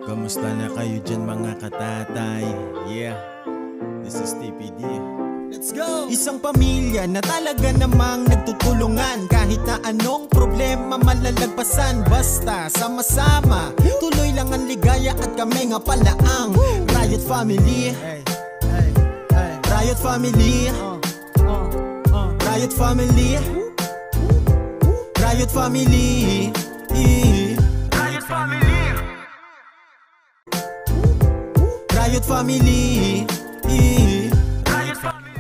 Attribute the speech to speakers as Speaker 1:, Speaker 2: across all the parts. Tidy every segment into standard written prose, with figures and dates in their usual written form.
Speaker 1: Kamusta na kayo dyan mga katatay? Yeah, this is TPD. Let's go! Isang pamilya na talaga namang nagtutulungan. Kahit na anong problema malalagpasan. Basta sama-sama, tuloy lang ang ligaya at kami nga pala ang Riot Family. Riot Family. Riot Family. Riot Family. Riot Family. Riot Family.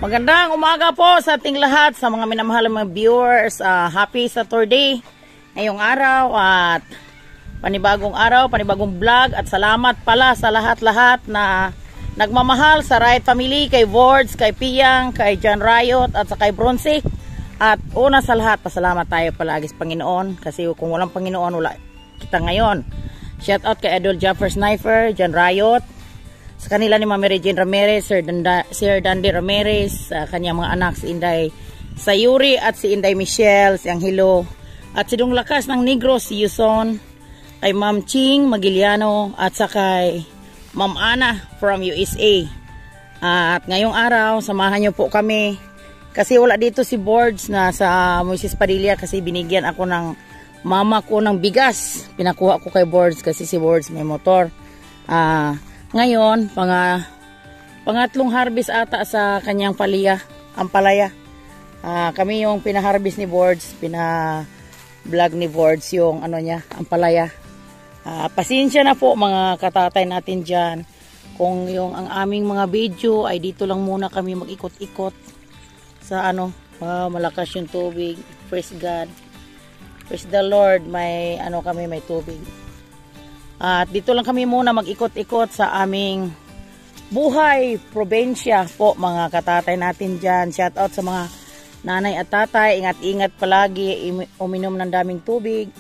Speaker 2: Magandang umaga po sa ating lahat, sa mga minamahal mga viewers. Happy Saturday ngayong araw at panibagong araw, panibagong vlog. At salamat pala sa lahat-lahat na nagmamahal sa Riot Family, kay Vords, kay Piyang, kay John Riot at sa kay Bronzy. At una sa lahat, pasalamat tayo palagi sa Panginoon, kasi kung walang Panginoon, wala kita ngayon. Shout out kay Idol Jaffer Sniper, John Riot, sa kanila ni Mami Regine Ramirez, Sir Dandy Ramirez, sa kanyang mga anak, si Inday Sayuri at si Inday Michelle, si Angelo, at si Dong Lakas ng Negros, si Yuson, kay Ma'am Ching Magiliano, at sa kay Ma'am Ana from USA. At ngayong araw, samahan nyo po kami, kasi wala dito si Boards na sa Moises Padilla, kasi binigyan ako ng mama ko ng bigas. Pinakuha ko kay Boards kasi si Boards may motor. Ngayon, pangatlong harvest ata sa kanyang ampalaya. Kami yung pinaharbis ni Boards, pina-vlog ni Boards yung ano niya, ampalaya. Pasensya na po mga katatay natin dyan. Kung yung ang aming mga video ay dito lang muna kami mag-ikot-ikot sa ano, malakas yung tubig. Praise God. Praise the Lord, may ano kami, may tubig. At dito lang kami muna mag-ikot-ikot sa aming buhay, probensya po mga katatay natin dyan. Shout out sa mga nanay at tatay. Ingat-ingat palagi, uminom ng daming tubig.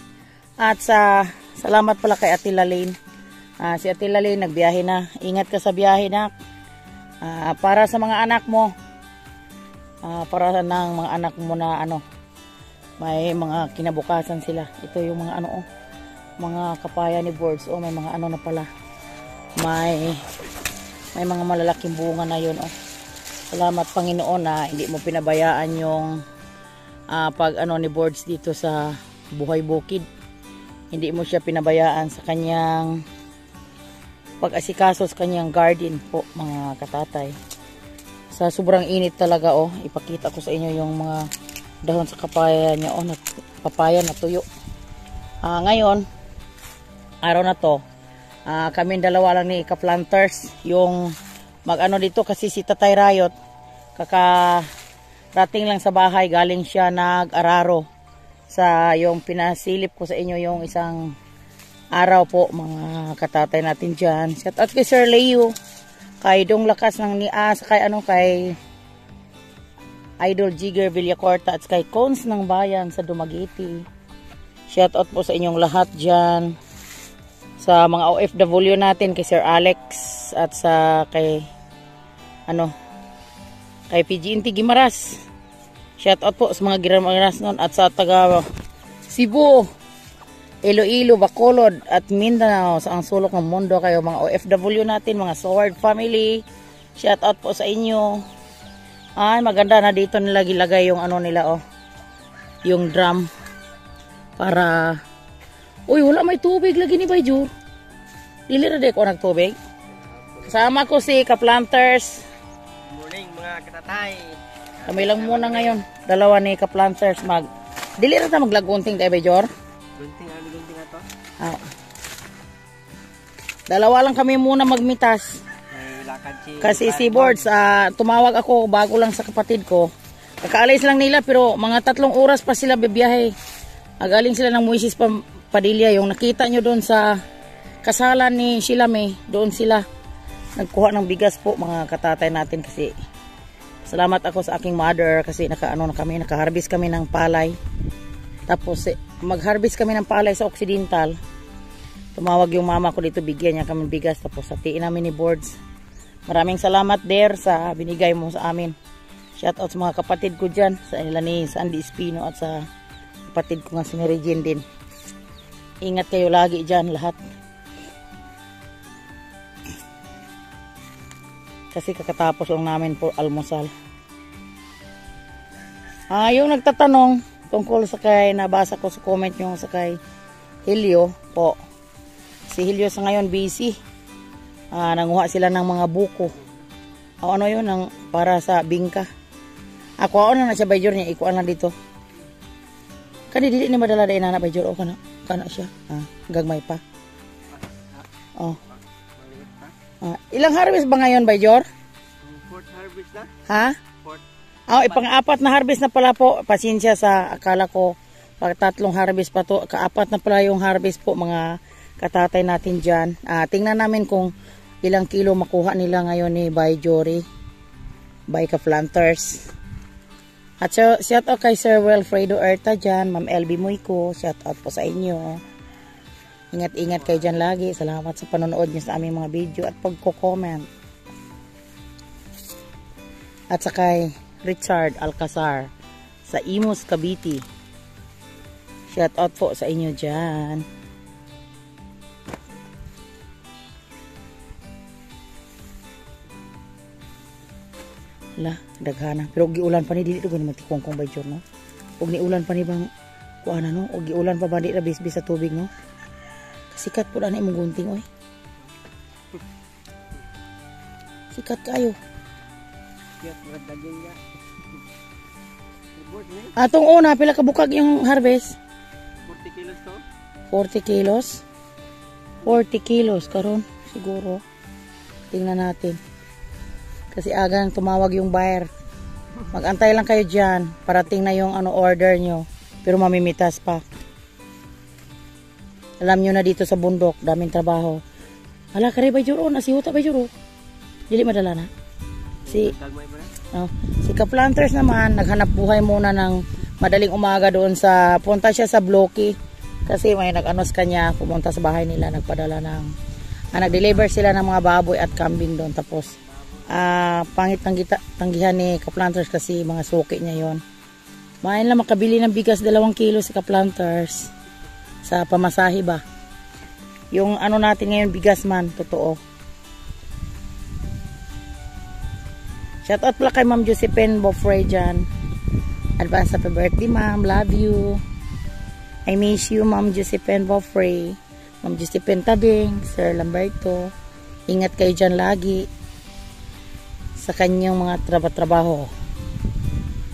Speaker 2: At salamat pala kay Ate Lalaine. Si Ate Lalaine nagbiyahe na. Ingat ka sa biyahe na. Para sa mga anak mo. Para ng mga anak mo na ano, may mga kinabukasan sila. Ito yung mga ano mga kapaya ni Boards. May mga ano na pala. May mga malalaking bunga na yun. Salamat Panginoon na hindi mo pinabayaan yung pag ano ni Boards dito sa buhay bukid. Hindi mo siya pinabayaan sa kanyang pag-asikaso sa kanyang garden po mga katatay. Sa sobrang init talaga ipakita ko sa inyo yung mga dahon sa kapaya niya papaya na tuyo. Ngayon araw na to, kami dalawa lang ni ka-planters yung mag-ano dito, kasi si Tatay Riot kakarating lang sa bahay, galing siya nag-araro sa yung pinasilip ko sa inyo yung isang araw po mga katatay natin dyan. Shout out kay Sir Leo, kay Dong Lakas ng Nias, kay Idol Jigger Villacorta at kay Cons ng Bayan sa Dumaguete. Shout out po sa inyong lahat dyan. Sa mga OFW natin, kay Sir Alex at sa kay PG Gimaras. Shout out po sa mga Gimaras nun, at sa taga Cebu, Iloilo, Bacolod at Mindanao, sa ang sulok ng mundo kayo mga OFW natin, mga Sword family. Shout out po sa inyo. Ay, maganda na dito nila gilagay yung ano nila yung drum para wala may tubig lagi ni Bayjur. Dili ra ko nagtubig. Kasama ko si ka-planters.
Speaker 3: Morning mga katatay.
Speaker 2: Kami lang muna ngayon. Dalawa ni ka-planters dili ra ta maglagunting kay Bayjur.
Speaker 3: Gunting ato.
Speaker 2: Dalawa lang kami muna magmitas. Kasi si Boards, tumawag ako bago lang sa kapatid ko. Kakaalis lang nila pero mga 3 oras pa sila bibiyahe. Galing sila ng Moises Padilla, yung nakita nyo doon sa kasalan ni Silame, doon sila nagkuha ng bigas po mga katatay natin. Kasi salamat ako sa aking mother kasi nakaharvest kami ng palay. Tapos mag-harvest kami ng palay sa Occidental. Tumawag yung mama ko dito, bigyan niya kami bigas. Tapos hatiin namin ni Boards. Maraming salamat der sa binigay mo sa amin. Shout out sa mga kapatid ko dyan, sa nila ni Sandy Espino at sa kapatid ko nga si Regine din. Ingat kayo lagi dyan lahat. Kasi kakatapos lang namin po almusal. Yung nagtatanong tungkol sa kay, nabasa ko sa comment yung sa kay Helio po. Si Helio sa ngayon busy. Nanguha sila ng mga buko. Ano yun, para sa bingka. Ako na siya Bajor niya, ikuan lang dito. Kani dili ni madala dai nana Bajor o kana siya. Gagmay pa. Oh. Ilang harvest ba ngayon Bajor?
Speaker 3: Fourth harvest na?
Speaker 2: Ha?
Speaker 3: Fourth.
Speaker 2: Pang-apat na harvest na pala po. Pasensya sa akala ko pag 3 harvest pa to. Ka-4 na pala yung harvest po mga katatay natin dyan. Tingnan namin kung ilang kilo makuha nila ngayon ni Bajori. By Ka-Planters. At shout out kay Sir Wilfredo Erta dyan. Ma'am LB Muyko. Shout out po sa inyo. Ingat-ingat kayo dyan lagi. Salamat sa panonood niyo sa aming mga video at pagko-comment. At sa kay Richard Alcazar sa Imus, Cavite. Shout out po sa inyo dyan. Daghana. Pero giulan pa ni dili to gani matikongkong Bajor no. Og ni ulan pa ni bang kuana no, og giulan pa ba di ra bis sa tubig no. Sikat po na imong gunting oy. Sikat kayo.
Speaker 3: Sikat radagin niya.
Speaker 2: Atong una pila ka bukag yung harvest?
Speaker 3: 40 kilos to.
Speaker 2: 40 kilos. 40 kilos karon siguro. Tingnan natin. Kasi agang tumawag yung buyer. Mag-antay lang kayo dyan. Parating na yung order nyo. Pero mamimitas pa. Alam nyo na dito sa bundok. Daming trabaho. Hala, kare Bajor. Nasihuta Bajor. Dili madala na. Si Ka-Planters naman. Naghanap buhay muna ng madaling umaga doon sa... Punta siya sa Blocky. Kasi may nag-anos kanya. Pumunta sa bahay nila. Nagpadala ng... nag-deliver sila ng mga baboy at kambing doon. Tapos... pangit tanggihan ni Ka-Planters kasi mga suki niya yon. Main lang makabili ng bigas 2 kilo si Ka-Planters sa pamasahe ba. Yung natin ngayon bigas man, totoo. Shout out pala kay Ma'am Josephine Bofrey dyan. Advance happy birthday ma'am, love you. I miss you Ma'am Josephine Bofrey, Ma'am Josephine Tabing, Sir Lamberto. Ingat kayo dyan lagi sa kanyang mga trabaho.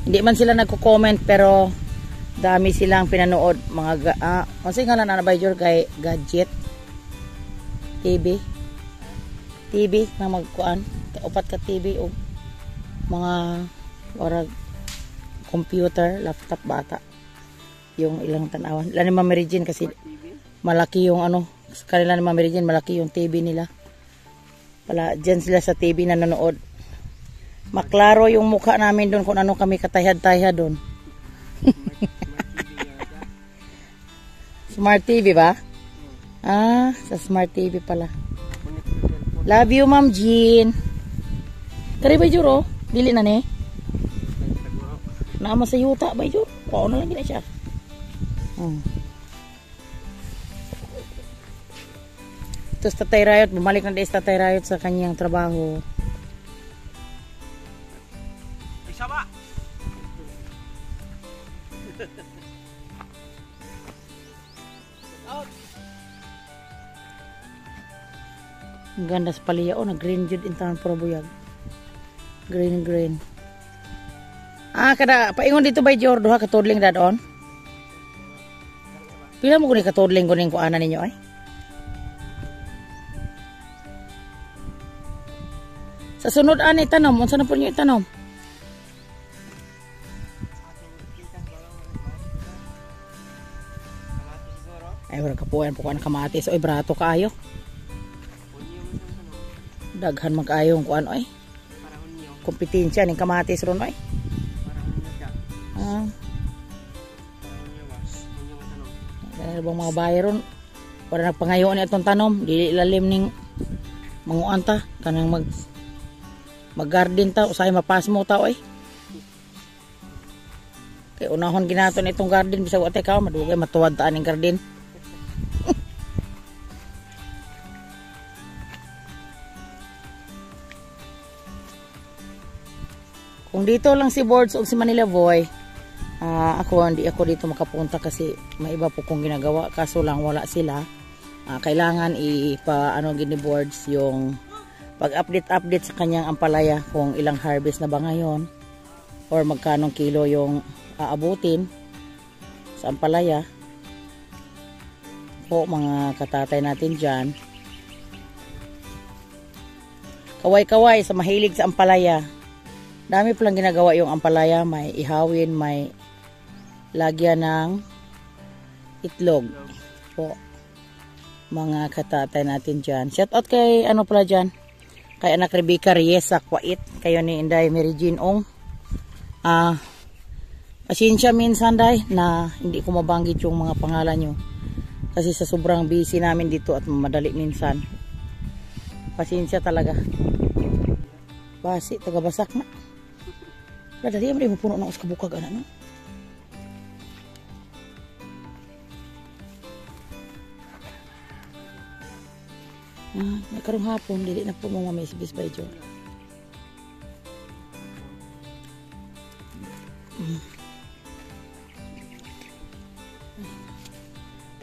Speaker 2: Hindi man sila nagko-comment pero dami silang pinanood mga kasi nga na Bajor kay Gadget TV na magkuan upat ka TV o mga orag computer, laptop bata yung ilang tanawan. Lalo ni Ma'am Regine kasi malaki yung sa kanila ni Ma'am Regine malaki yung TV nila. Wala dyan sila sa TV na nanood. Maklaro yung mukha namin doon kung ano kami katayhad-tayhad doon. Smart TV ba? Sa Smart TV pala. Love you Ma'am Jean. Kari ba Juro? Dili na ni? Naama sa yuta ba Juro? Paano lang gina siya? Tapos Tatay Rayot, bumalik na din Tatay Rayot sa kanyang trabaho.
Speaker 3: Sama.
Speaker 2: Ang ganda sa paliya nag-green jud intahan puro buyag. Green. Kada paingon dito by Jor duha ka tudling dadon. Pila mo guni ka tudling kuning kuana ninyo ay? Sa sunod ani tanom, unsa na po niyo itanom? Ay, wala kapuan po ka ng kamatis. Oy, brato kaayo. Daghan mag-ayong kuan oy. Kompetensya ning kamatis ron oy. Ano bang mga bayaron? Wala nagpangayoon ni atong tanom. Dili ilalim ning manguan ta. Kanang mag-garden ta. Usay mapas mo ta oy. Kay unahon ginaton itong garden. Bisag watay ka, madugay matuwad ta aning garden. Kung dito lang si Boards o si Manila Boy, hindi ako dito makapunta kasi may iba po kong ginagawa. Kaso lang wala sila. Kailangan gini Boards yung pag-update sa kanyang ampalaya kung ilang harvest na ba ngayon or magkanong kilo yung aabutin sa ampalaya po mga katatay natin dyan. Kaway-kaway sa mahilig sa ampalaya. Dami palang ginagawa yung ampalaya. May ihawin, may lagyan ng itlog po mga katatay natin dyan. Shout out kay pala dyan, kay anak Rebecca Reyes sa Kuwait, kayo ni Inday Mary Jean Ong. Pasensya minsan day na hindi ko mabanggit yung mga pangalan nyo kasi sa sobrang busy namin dito at madali minsan. Pasensya talaga. Basi tagabasak na. Dali mo puno ng uskabukag no? Nagkarong hapon, dili na po mga maisibis by John.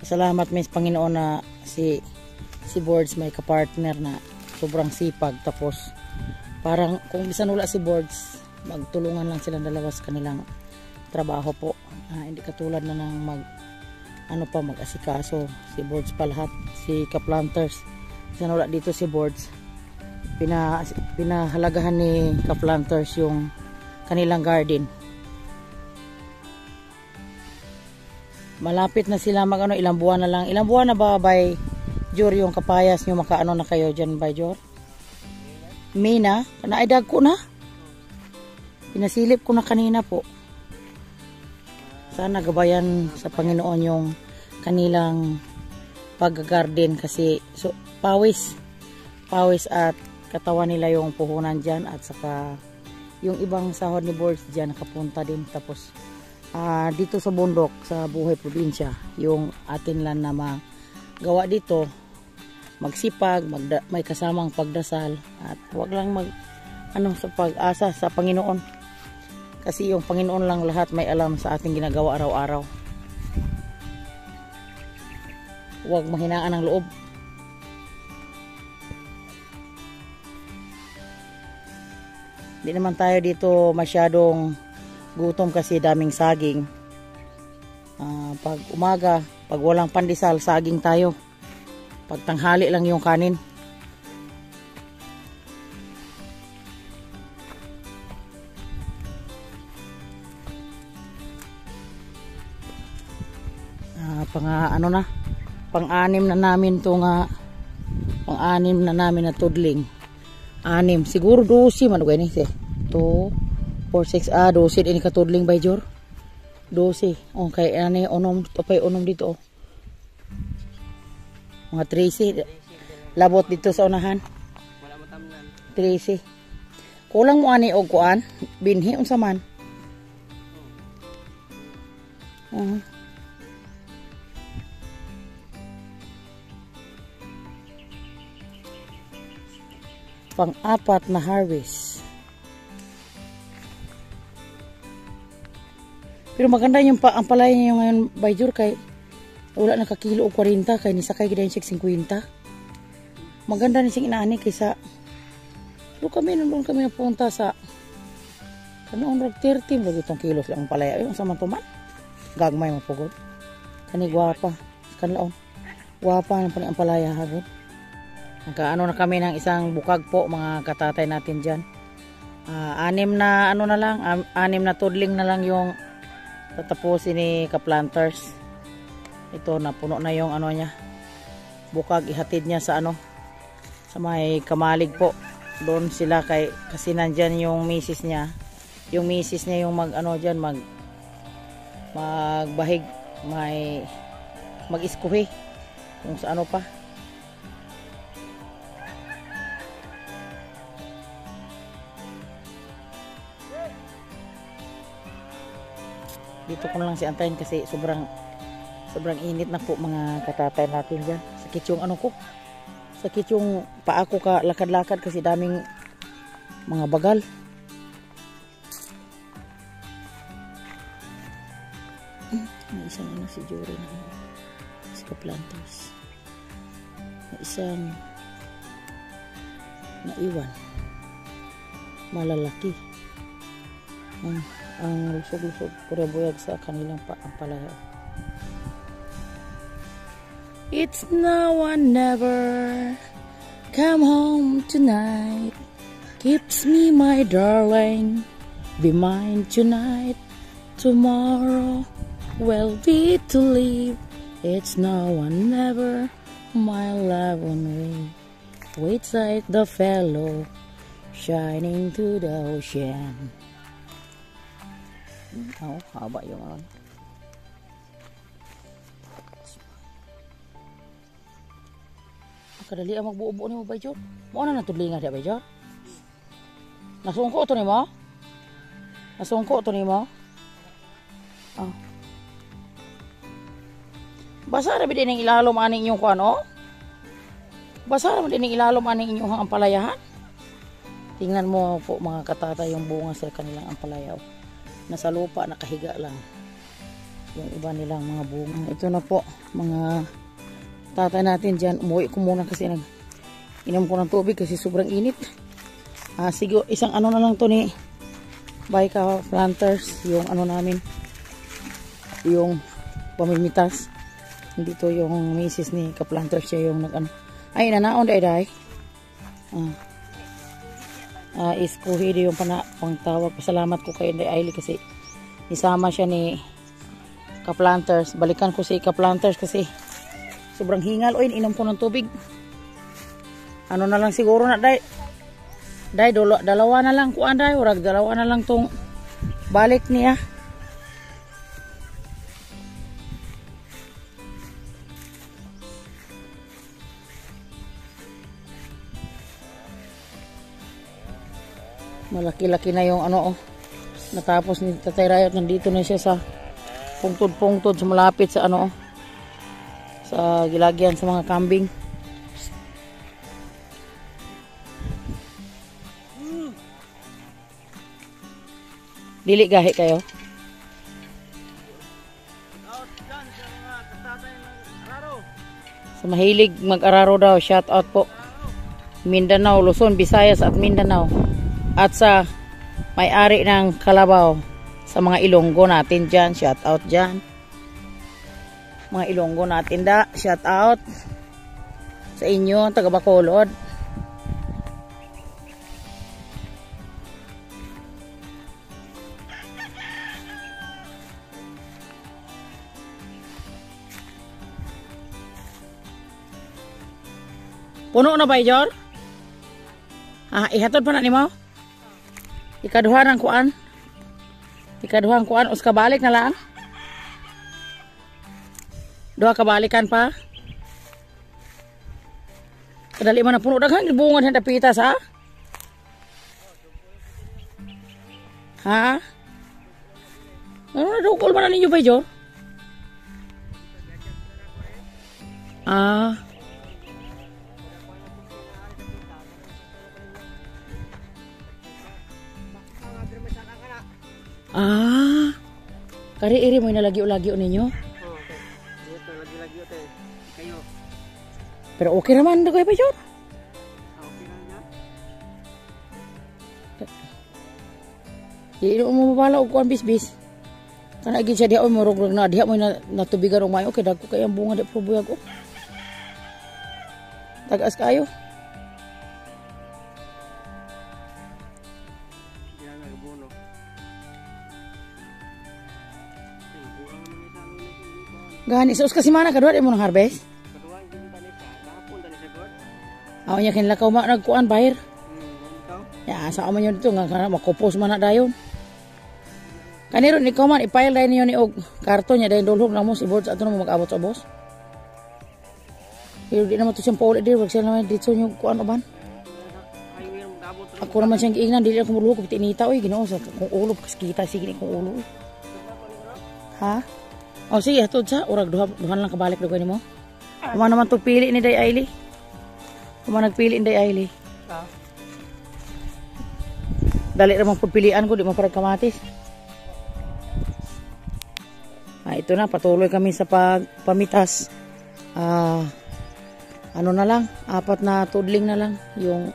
Speaker 2: Pasalamat Miss Panginoon na si Boards may kapartner na sobrang sipag. Tapos parang kung bisan wala si Boards, magtulungan lang silang dalawa sa kanilang trabaho po. Hindi katulad na ng mag-asikaso si Boards pa lahat, si Kaplanters. Bisan wala dito si Boards, pinahalagahan ni Kaplanters yung kanilang garden. Malapit na sila ilang buwan na lang. Ilang buwan na ba by Jor yung kapayas nyo makaano na kayo dyan by Jor? May na? Naaidag ko na? Pinasilip ko na kanina po. Sana gabayan sa Panginoon yung kanilang pag-garden kasi pawis at katawan nila yung puhunan dyan at saka yung ibang sahod ni Boards dyan nakapunta din. Tapos dito sa bundok sa Buhay Probinsya yung atin lang na magawa dito, magsipag, may kasamang pagdasal at huwag lang sa pag-asa sa Panginoon kasi yung Panginoon lang lahat may alam sa ating ginagawa araw-araw. Huwag mahinaan ng loob. Hindi naman tayo dito masyadong gutom kasi daming saging. Pag umaga, pag walang pandesal, saging tayo. Pag tanghali lang yung kanin. Pang-anim na namin na tudling. 6 siguro 12 man gani si. 2 4 6 12 ini ka tudling by Jor. 12. Okay, unom dito oh. Mga 13 labot dito sa unahan.
Speaker 3: Wala matamnan.
Speaker 2: 13. Kulang mo ani og kuan, binhi unsa man. Pang-apat na harvest. Pero maganda yung ampalaya niya ngayon by Jor kay wala na kakilo o 40 kay nisakay gidayon siya 50. Maganda ni siyang inaani kaysa doon kami napunta sa kanoon rag 30 mo itong kilos lang ampalaya. Yung sa mantuman gagmay mo pugod. Kani gwapa kanlaon. Gwapa ng ampalaya hagod. Nakaano na kami ng isang bukag po mga katatay natin dyan. 6 na tudling na lang yung tatapusin ni Kaplanters. Ito napuno na yung niya. Bukag ihatid niya sa sa may Kamalig po. Doon sila kasi nandyan yung misis niya. Yung misis niya yung diyan magbahig, mag-iskuhi kung sa pa. Dito ko na lang si antayin kasi sobrang init na po mga katatay natin dyan. Sakit yung sakit yung paa ko ka lakad-lakad kasi daming mga bagal. isang ano si Jory na sa planters. May isang naiwan. Malalaki. Ang lusog-lusog kurabuyag sa kanilang palayo. It's now or never. Come home tonight. Keeps me my darling. Be mine tonight. Tomorrow will be to leave. It's now or never. My love on me. Waits like the fellow shining to the ocean. Oh, haba yung ano. Kadali ang magbuo-buo ni mo ba, Jor? Mo na natudlingan siya ba, Jor? Nasungko to ni mo? Nasungko to ni mo? Oh. Basa na ba din ang ilalom aning inyong kuano? Basa na ba din ang ilalom aning inyong ampalayahan? Tingnan mo po mga katata yung bunga sa kanilang ampalayaw. Nasa lupa, nakahiga lang. Yung iba nilang mga bunga. Ito na po, mga tatay natin dyan. Umuwi ko muna kasi inom ko ng tubig kasi sobrang init. Sige, isang ano na lang to ni Baika Planters. Yung ano namin, yung pamimitas. Hindi to yung misis ni Ka-Planters siya yung nag-ano. Ay, nanaon day. Iskuhidi yung pangtawag. Pasalamat ko kay Inday Ailey kasi isama siya ni Ka-Planters. Balikan ko si Ka-Planters kasi sobrang hingal. O, inom ko ng tubig. Ano na lang siguro na, day. Day, dalawa na lang kuan, day. Urag, dalawa na lang tong balik niya. Malaki-laki na yung ano, natapos ni Tatay Rayot. Nandito na siya sa pungtod-pungtod, sa malapit sa ano, sa gilagyan sa mga kambing. Dili gahi kayo? Sa mahilig mag-araro daw, shout out po. Mindanao, Luzon, Visayas at Mindanao. At sa may-ari ng Kalabaw, sa mga Ilonggo natin dyan, shout out dyan. Mga Ilonggo natin shout out sa inyo, taga Bacolod. Puno na ba, Jor? Ihatod pa na ni mo? Ikaduhan ang kuan? Ikaduhan kuan? Us kabalik na lang? Doha kabalikan pa? Kadali man na puno. Daghang bunga sa tapitas, ha? Ha? Ano na dukol man na ninyo ba, Jor? Kari-iri mo nalagyo-lagyo ninyo?
Speaker 3: Oo, okay. Lagyo-lagyo tayo. Kayo.
Speaker 2: Pero okay naman na kayo pa, Jor?
Speaker 3: Okay lang yan.
Speaker 2: Hindi mo mabala og kuan bis-bis. Kana gid siya diha mo rog na diha mo natubigan og mayo kay dagko kay ang bunga di probuyag o. Tagas kayo.
Speaker 3: Diyan nagbuno.
Speaker 2: Gani sus kasi mana kadua di mo nang harvest.
Speaker 3: Kadua yung tanis sa kahapon tanis sa god.
Speaker 2: Aw nya kinlakaw ma nagkuan bayar.
Speaker 3: Ikaw?
Speaker 2: Ya asa man yun dito nga kana makupos man na dayon. Kaniro ni ko man i-file dai niyo ni og karton nya dai dulhog na mo si board sa ato mo mag-abot sa boss. Pero di naman to siyang paulit di wag siya naman dito yung kuan uban.
Speaker 3: Highway ang mag-abot.
Speaker 2: Ako naman siyang giingnan dili ako mulhog tinita oy Ginoo sa kung ulo kas kita sige ni kung ulo. Ha? O sige hatod sa urag duhan lang kabalik dugay nimo. Kuma naman to pili ni Day Ailey. Kuma nagpili ni Day Ailey. Dali ra man pud pilian ko di man parang kamatis. ito na, patuloy kami sa pamitas. Ano na lang, 4 na tudling na lang yung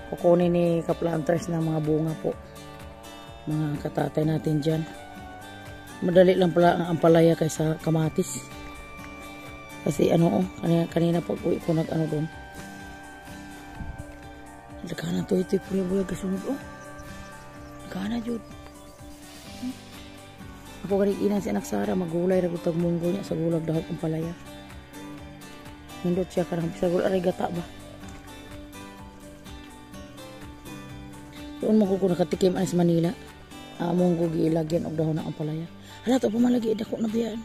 Speaker 2: kukunin ni Kaplanters ng mga bunga po. Mga katatay natin dyan. Madali lang pala ang ampalaya kaysa kamatis. Kasi kanina pag uwi ko nag-ano doon. Nagkana to ito yung kasunod. Nagkana jud. Ako galing ina si anak Sara, magulay ragutag munggo niya sa gulag dahil ampalaya. Nindot siya karang pisagol aray gata ba. Doon mo ko nakatikim sa Manila. Among ko gilagyan og dahon ng ampalaya. Hala to pamalagi dako na biyan.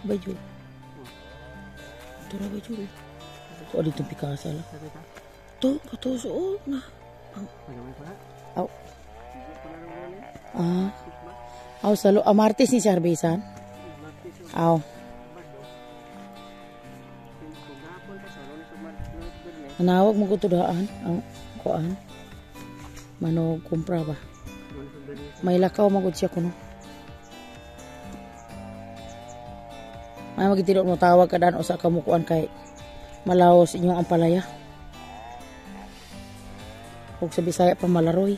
Speaker 2: Bayjo. Tura bayjo. Ko dito pikasa la. To patuso na. Aw. Aw salo Martes ni Sarbisan. Aw. Nawag mo ko tudaan ang kuan. Mano kumpra ba? May lakaw magud siya kuno. May magitilo mo tawag ka dan usa ka mukuan kay malawos inyong ampalaya. Ug sa Bisaya pa malaroy.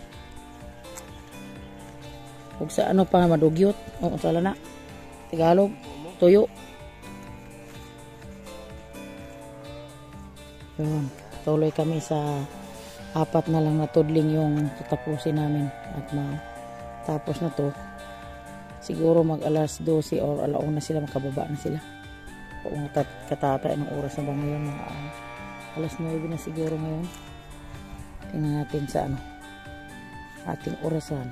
Speaker 2: Ug sa ano pa madugyot, o sala na. Tagalog, tuyo. Yun. Tuloy kami sa 4 na lang na tudling yung tatapusin namin at tapos na to siguro mag alas 12 or alauna sila makababa na sila kung katata ng oras na ba ngayon alas 9 na siguro ngayon. Tingnan natin sa ating orasan.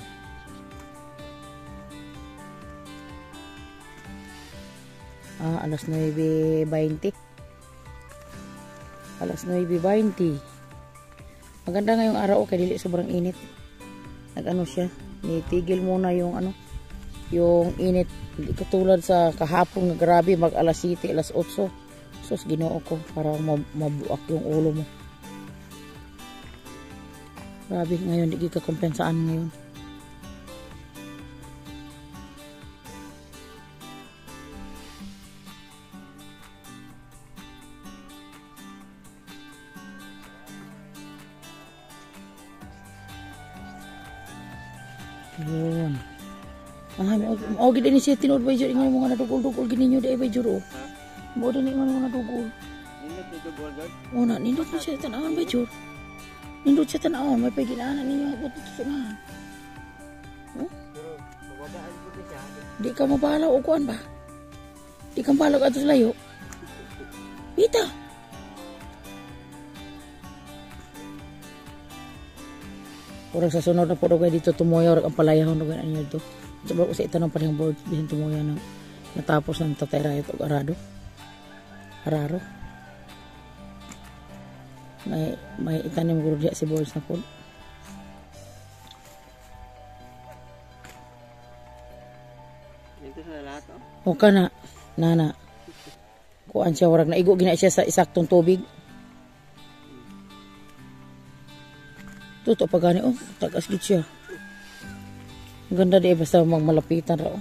Speaker 2: Alas 9:20. Alas 9:20. Maganda ngayong araw kay dili sobrang init. Nag-ano siya, nitigil muna yung yung init. Hindi katulad sa kahapon nga grabe mag alas 7, alas 8. Sus Ginoo ko para mabuak yung ulo mo. Grabe ngayon di ka kompensaan ngayon. Yun. Gid ni siya tinuod ba jud ingon mga nadugol-dugol gid ninyo dai ba jud o. Mo din ingon mga nadugol.
Speaker 3: Nindot dugol gud.
Speaker 2: Na nindot na siya tan-awan ba jud. Nindot siya tan-awan may paginaanan ninyo abot dito na.
Speaker 3: Pero mababaan pud siya.
Speaker 2: Di ka mabalaw og kuan ba? Di ka mabalaw adto sa layo. Bita. Orang sa sunod na po daw dito tumoy orang ang palayahon daw ganyan dito. Sabi ko sa itanong pa rin board diyan tumoy na natapos ng Tatay Rayot og Araro. May itanim guro diya si boards na po.
Speaker 3: Dito sa lahat
Speaker 2: O kana nana. Kuan siya warag naigo gina siya sa isaktong tubig. Tuto pa gani tagas gid siya. Ang ganda di basta malapitan ra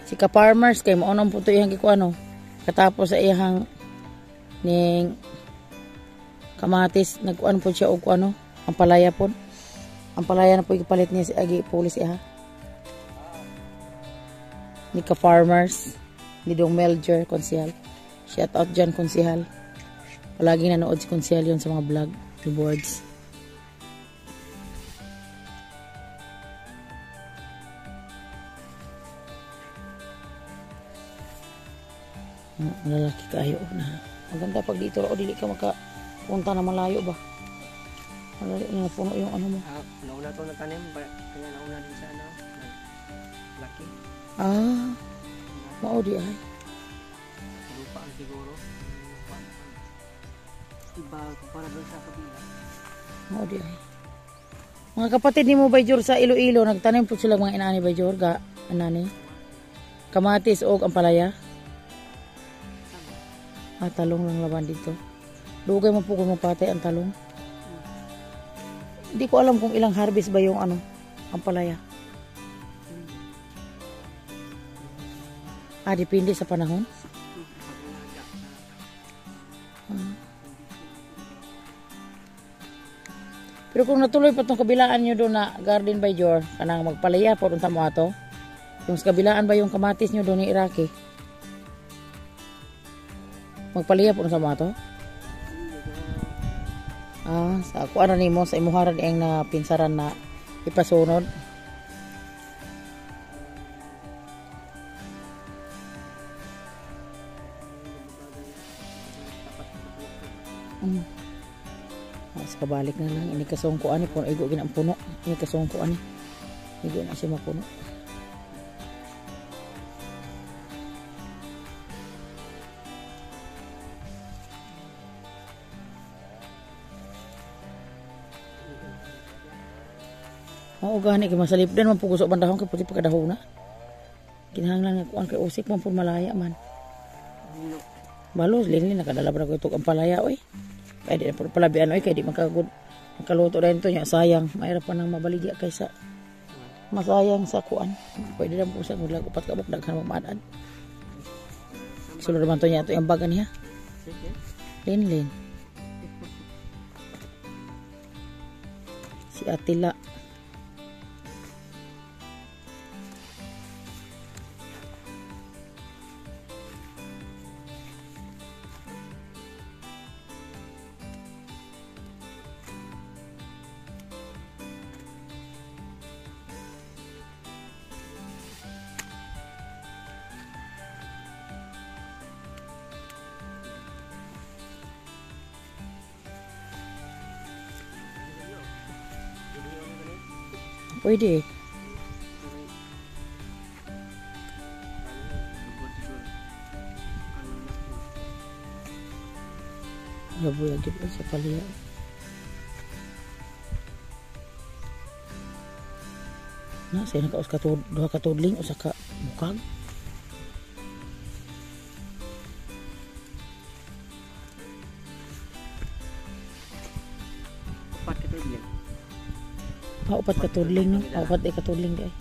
Speaker 2: Si ka-farmers kay mao nang puto iyang gikuano. Katapos sa iyang ning kamatis nagkuan po siya og kuano, ang palaya pod. Ang palaya na po ipalit niya si agi pulis iha. Ni ka-farmers ni Dong Melger Konsehal. Shout out dyan Konsehal. Palagi nanood si Konsehal yun sa mga vlog, rewards. Malalaki kayo na. Maganda pag dito o dili ka makapunta na malayo ba? Malali na puno yung ano mo.
Speaker 3: Nauna to nagtanim, kaya nauna din sa laki.
Speaker 2: Maudi ay.
Speaker 3: Lupa ang siguro. Iba para doon sa kabila.
Speaker 2: Maudi ay. Mga kapatid ni mo Bayjor sa Iloilo, nagtanim po sila mga inani Bayjor, anani? Kamatis o ampalaya. Talong lang laban dito. Dugay mo po kung mapatay ang talong. Hindi ko alam kung ilang harvest ba yung ampalaya. Ah, depende sa panahon. Pero kung natuloy pa itong kabilaan nyo doon na Garden by Jor, kanang magpalaya po doon sa mo ato, yung sa kabilaan ba yung kamatis nyo doon ni Iraqi? Magpalaya po doon sa mo ato? Ah, sa ako ano nimo sa imuharan ang na pinsaran na ipasunod. Mas kabalik na lang ini kasungkuan ni pun igo ginang puno. Ini kasungkuan ni. Igo na siya mapuno. Mao gani kay masalip din man pugusok bandahon kay puti pagkadahon na. Kinahanglan nga kuan kay usik man pud malaya man. Balos lini nakadala ba ko itok ang palaya oy. Kay di na palabian oy kay di makagud makaluto rin to nya sayang mayra pa nang mabaligya kaysa masayang sa kuan. Pwede ra po sa ngudlag upat ka bukdag kan magmaad. Sulod man to nya to yung bagan niya. Lin. Si Atila. Pwede. Laboy agad sa palaya. Na, saya nakaus duha ka tudling usa ka bukag. Upat ka tudling no? Upat ay ka tudling di ay.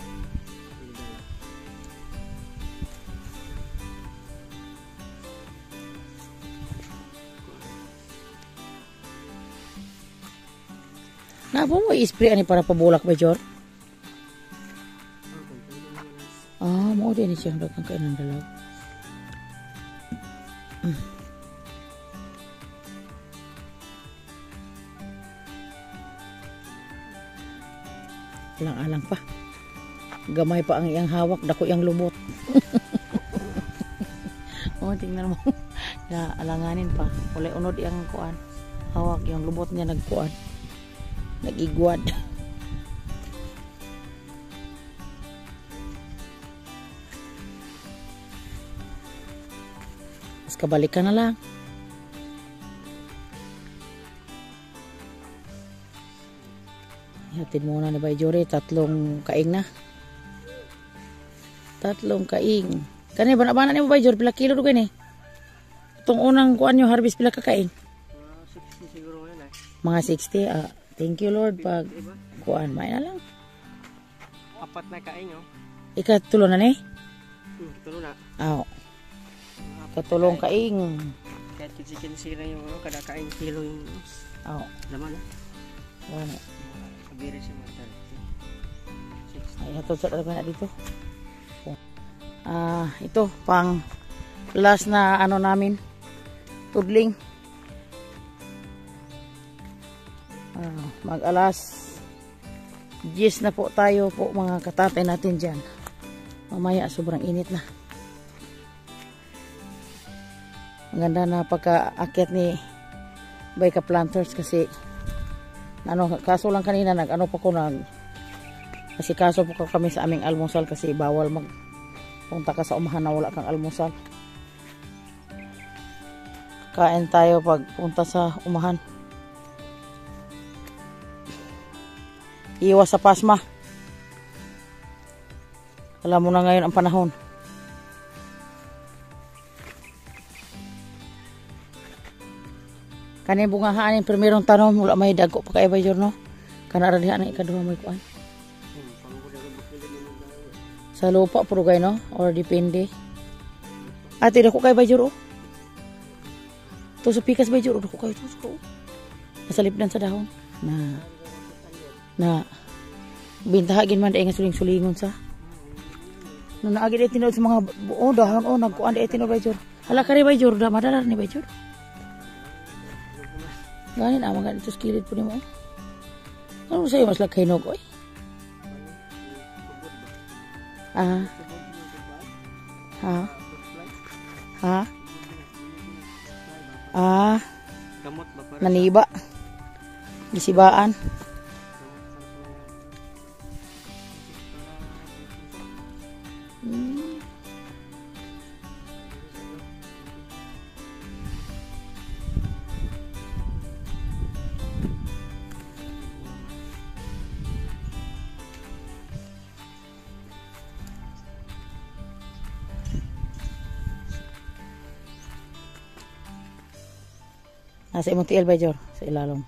Speaker 2: Napa mo i-spray ani para pabulak ba, Jor? Ah, mo din siyang dagang kain ng dalag. Alang-alang pa. Gamay pa ang iyang hawak, dako iyang lubot. Oh, tingnan mo. Na alanganin pa. Ulay unod iyang kuan. Hawak yung lubot niya nagkuan. Nag-igwad. Mas kabalik ka na lang. Hatid muna ni Bay Jory, 3 kaing na. 3 kaing. Kani bana-bana ni mo Bay Jory, pila kilo do gani? Itong unang kuan nyo, harvest pila ka kaing?
Speaker 3: 60 siguro yan eh.
Speaker 2: Mga 60. Ah, thank you Lord pag kuan, may na lang.
Speaker 3: 4 na kain oh.
Speaker 2: Ikatulo na ni?
Speaker 3: Tulo na.
Speaker 2: Oo. Katulong kaing.
Speaker 3: Kahit kinsikin yung kada kain kilo yung
Speaker 2: Oo.
Speaker 3: laman ah.
Speaker 2: Wala.
Speaker 3: Biri si Marta.
Speaker 2: Ay, hatod sa talaga na dito. Ito, pang last na ano namin, tudling. Mag-alas 10 na po tayo po mga katatay natin dyan. Mamaya sobrang init na. Maganda na pagka-akyat ni Bayka Planters kasi kaso lang kanina nag-ano pa ko kasi kaso po kami sa aming almusal kasi bawal punta ka sa umahan na wala kang almusal. Kain tayo pag punta sa umahan. Iwas sa pasma. Alam mo na ngayon ang panahon. Kani bungahaan yung primerong tanom, wala may dago pa kaya ba yun, no? Kanaradihan ang ikaduha may kuan. Sa lupa, puro kayo, no? Or depende. Ate, dako kay Bajor, oh. To sa pikas Bajor, dako kay to. Nasalipdan sa dahon. Na bintahagin man dahil nga suling-sulingon sa. No, naagi dahil tinod sa mga dahon, nagkuhan dahil tinod Bajor. Hala ka rin Bajor, madalar ni Bajor. Ganin, mga ganito sa kilid po ni mo. Ano sa'yo mas lagkay nog, oy?
Speaker 3: Gamot ba para
Speaker 2: Naniba. Gisibaan. Nasa imong tiil Bajor sa ilalom.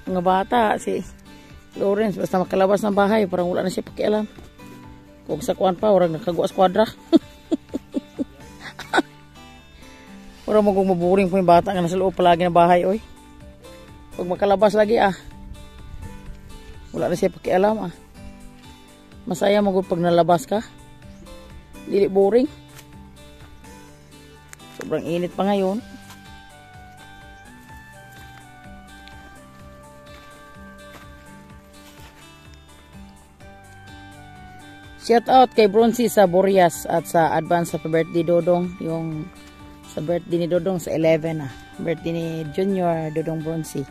Speaker 2: Mga bata si Lawrence basta makalabas ng bahay parang wala na siya pakialam. Kung sa kuan pa orang nakagawa sa kwadra. Para magong maburing po yung bata nga nasa loob palagi ng bahay, oy. Pag makalabas lagi, wala na siya pakialam, Masaya magod pag nalabas ka. Dili boring. Sobrang init pa ngayon. Shout out kay Bronzy sa Borias at sa advance sa birthday Dodong, yung sa birthday ni Dodong sa 11 birthday ni Junior Dodong Bronzy.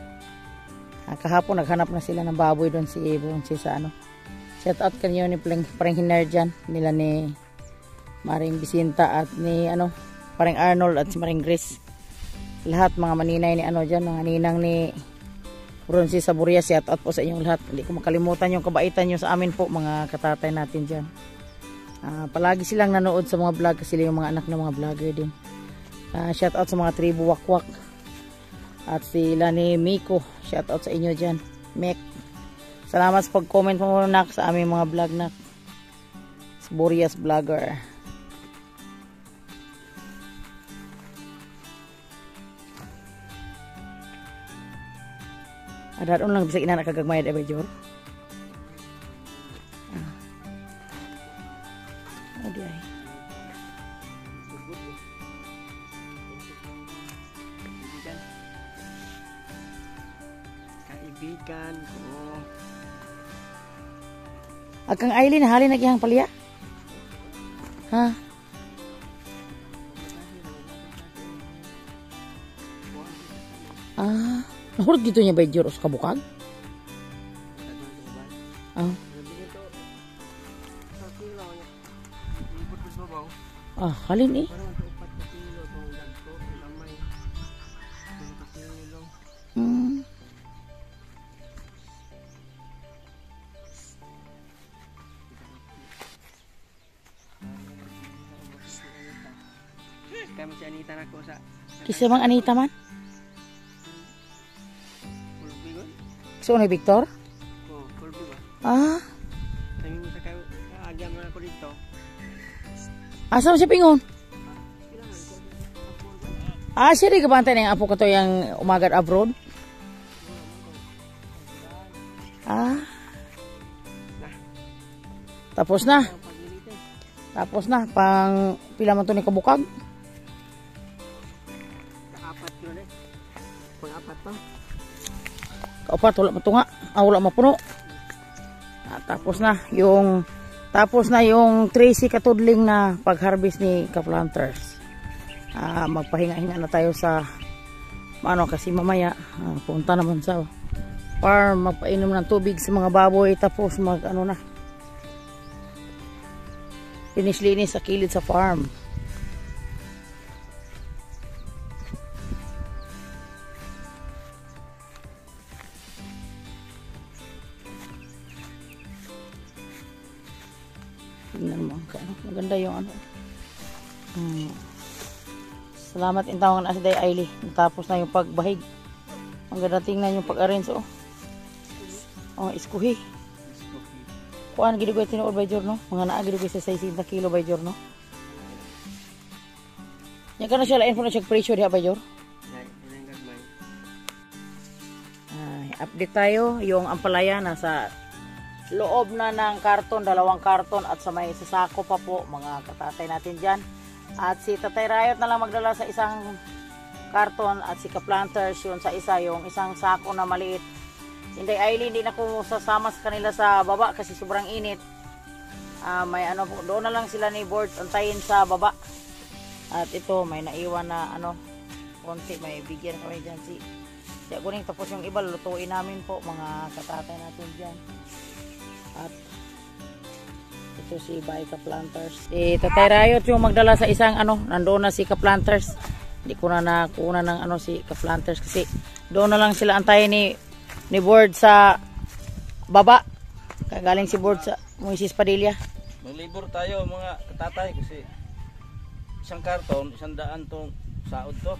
Speaker 2: Kahapon naghanap na sila ng baboy doon si Bronzy sa shout out kanyo ni parang hiner dyan nila ni Maring Bisinta at ni parang Arnold at si Maring Grace. Lahat mga maninay ni dyan, mga ninang ni Bronzy sa Burias. Shout out po sa inyong lahat. Hindi ko makalimutan yung kabaitan nyo sa amin po mga katatay natin dyan. Palagi silang nanood sa mga vlog kasi sila yung mga anak ng mga vlogger din. Shout out sa mga tribu Wakwak at sila ni Miko. Shout out sa inyo dyan, Mek. Salamat sa pag-comment mo nak sa aming mga vlog nak sa Borias Vlogger. Adaron lang bisa ina nakagagmayad ay Bajor. Adi ay.
Speaker 3: kaibigan ko.
Speaker 2: Akang Aileen, halin na gihang palya? Ha? Nahurot dito niya Bajor sa kabukag? Halin eh.
Speaker 3: Kami si Anita na ko sa
Speaker 2: Kisa bang Anita man?
Speaker 3: Kulbi ko?
Speaker 2: So ni Victor?
Speaker 3: Kulbi ba? Sabi mo sa kaagyan mo na ko dito.
Speaker 2: Asa siya pingon? Siya rin kabantay na yung apo ko to yung umagad abroad? Tapos na. Tapos na. Pang pila man to ni kabukag?
Speaker 3: Apat yun eh. Pang-apat pa.
Speaker 2: Kaupat, wala mo ito nga. Wala mapuno. Tapos na yung Tracy katudling na pag-harvest ni Kaplanters. Magpahinga-hinga na tayo sa kasi mamaya punta naman sa farm, magpainom ng tubig sa mga baboy, tapos linis-linis sa kilid sa farm. Tingnan Maganda yung ano. Salamat intawang na si Day Ailey. Natapos na yung pagbahig. Ang ganda tingnan yung pag-arrange. Oh, iskuhi. Kuan gid ko tinuod by Jorno. Mga naa gid ko sa 60 kilo by Jorno. Nya kana siya lain po na siya presyo diha by Jor. Update tayo yung ampalaya nasa loob na ng karton, 2 karton at sa may sasako pa po mga katatay natin dyan. At si Tatay Rayot na lang magdala sa isang karton at si Kaplanters yun sa isa, yung isang sako na maliit. Hindi Aileen, hindi na ko sasama sa kanila sa baba kasi sobrang init. May ano po, doon na lang sila ni Board antayin sa baba. At ito may naiwan na ano konti, may bigyan kami dyan si Siya kuning tapos yung iba lutuin namin po mga katatay natin dyan. At ito si Bay Kaplanters. Si Tatay Rayot yung magdala sa isang ano, nandoon na si Kaplanters. Hindi ko na nakuha ng ano si Kaplanters kasi doon na lang sila antayin ni Board sa baba. Kagaling si Board sa Moises Padilla.
Speaker 4: Maglibor tayo mga katatay kasi isang karton, 100 tong saod to.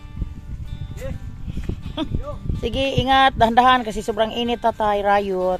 Speaker 2: Sige, ingat, dahan-dahan kasi sobrang init Tatay Rayot.